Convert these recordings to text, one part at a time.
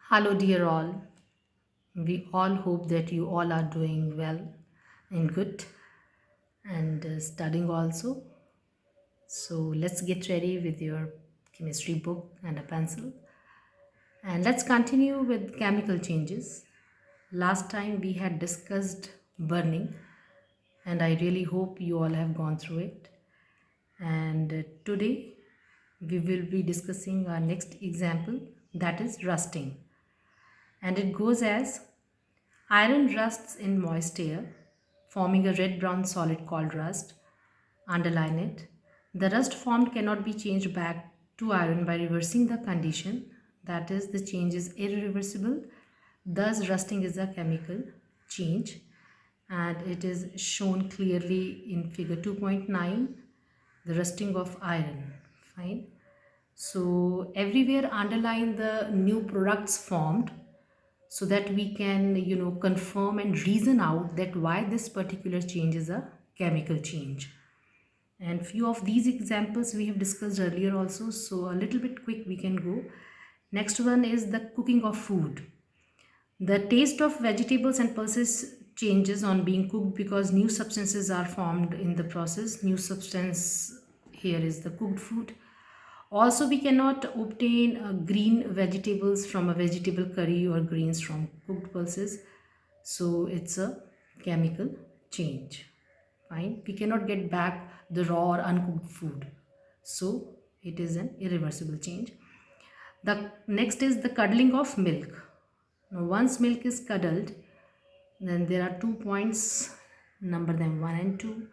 Hello, dear all. We all hope that you all are doing well and good and studying also. So, let's get ready with your chemistry book and a pencil. And let's continue with chemical changes. Last time we had discussed burning, and I really hope you all have gone through it. And today we will be discussing our next example, that is rusting. And it goes as: iron rusts in moist air, forming a red brown solid called rust. Underline it. The rust formed cannot be changed back to iron by reversing the condition, that is, the change is irreversible. Thus, rusting is a chemical change, and it is shown clearly in figure 2.9, the rusting of iron. Fine. So, everywhere underline the new products formed so that we can confirm and reason out that why this particular change is a chemical change. And few of these examples we have discussed earlier also, so a little bit quick we can go. Next one is the cooking of food. The taste of vegetables and pulses changes on being cooked because new substances are formed in the process. New substance here is the cooked food. Also, we cannot obtain green vegetables from a vegetable curry or greens from cooked pulses. So it's a chemical change. Fine. We cannot get back the raw or uncooked food. So it is an irreversible change. The next is the curdling of milk. Now, once milk is curdled, then there are 2 points, number them 1 and 2.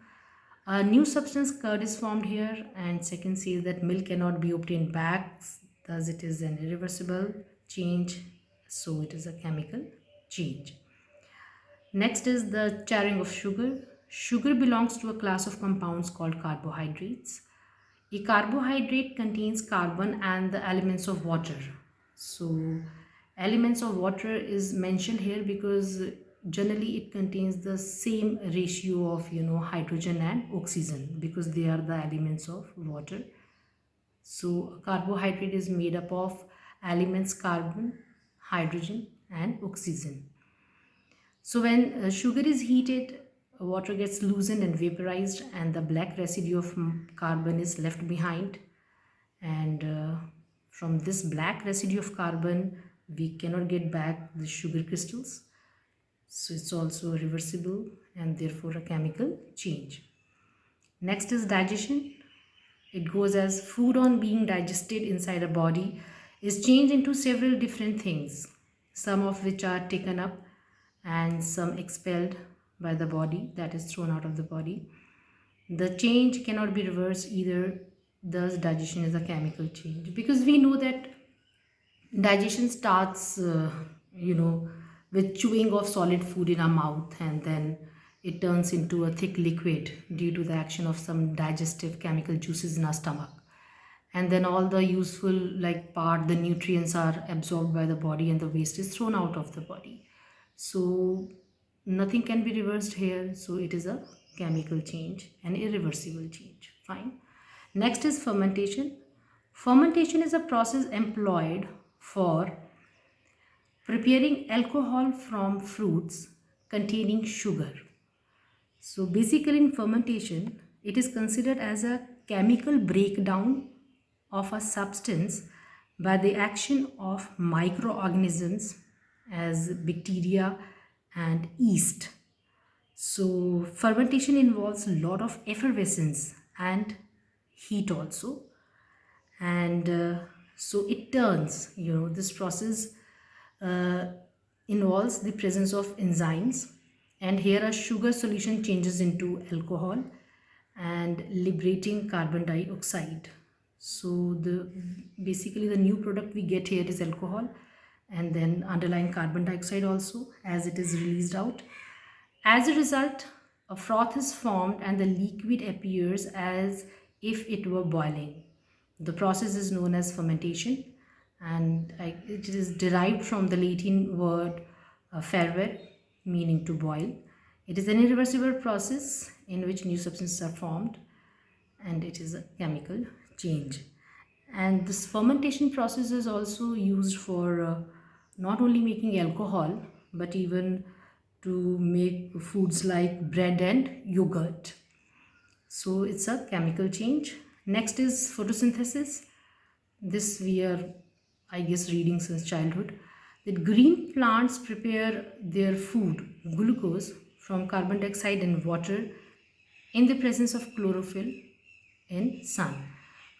A new substance curd is formed here, and second says that milk cannot be obtained back, thus it is an irreversible change, so it is a chemical change. Next is the charring of sugar. Sugar belongs to a class of compounds called carbohydrates. A carbohydrate contains carbon and the elements of water. So, elements of water is mentioned here because generally it contains the same ratio of hydrogen and oxygen because they are the elements of water. So, a carbohydrate is made up of elements carbon, hydrogen, and oxygen. So when sugar is heated, water gets loosened and vaporized, and the black residue of carbon is left behind. And from this black residue of carbon, we cannot get back the sugar crystals. So it's also reversible and therefore a chemical change. Next is digestion. It goes as: food on being digested inside a body is changed into several different things, some of which are taken up and some expelled by the body, that is thrown out of the body. The change cannot be reversed either, thus digestion is a chemical change because we know that digestion starts with chewing of solid food in our mouth, and then it turns into a thick liquid due to the action of some digestive chemical juices in our stomach, and then all the useful like part, the nutrients are absorbed by the body and the waste is thrown out of the body. So nothing can be reversed here, so it is a chemical change, an irreversible change. Fine. Next is fermentation. Fermentation is a process employed for preparing alcohol from fruits containing sugar. So basically in fermentation, it is considered as a chemical breakdown of a substance by the action of microorganisms as bacteria and yeast. So fermentation involves a lot of effervescence and heat also, and so it turns, this process uh, involves the presence of enzymes, and here a sugar solution changes into alcohol and liberating carbon dioxide. So the basically the new product we get here is alcohol, and then underlying carbon dioxide also as it is released out. As a result, a froth is formed and the liquid appears as if it were boiling. The process is known as fermentation, and it is derived from the Latin word fervere, meaning to boil. It is an irreversible process in which new substances are formed, and it is a chemical change. And this fermentation process is also used for not only making alcohol but even to make foods like bread and yogurt. So it's a chemical change. Next is photosynthesis. This we are, I guess, reading since childhood. That green plants prepare their food, glucose, from carbon dioxide and water in the presence of chlorophyll in sun.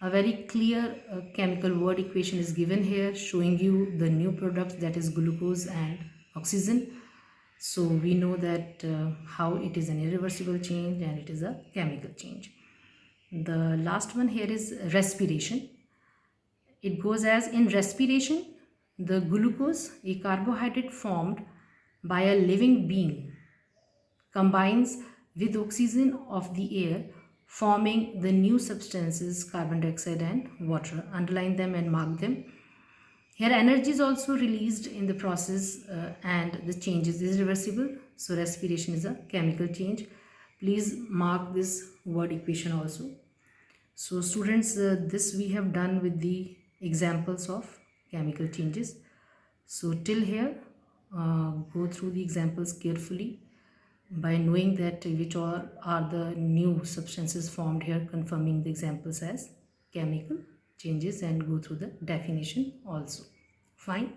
A very clear chemical word equation is given here showing you the new products, that is glucose and oxygen. So we know that how it is an irreversible change and it is a chemical change. The last one here is respiration. It goes as: in respiration, the glucose, a carbohydrate formed by a living being, combines with oxygen of the air, forming the new substances carbon dioxide and water. Underline them and mark them. Here, energy is also released in the process and the change is irreversible. So, respiration is a chemical change. Please mark this word equation also. So, students, this we have done with the examples of chemical changes. So, till here, go through the examples carefully by knowing that which all are the new substances formed here, confirming the examples as chemical changes, and go through the definition also. Fine.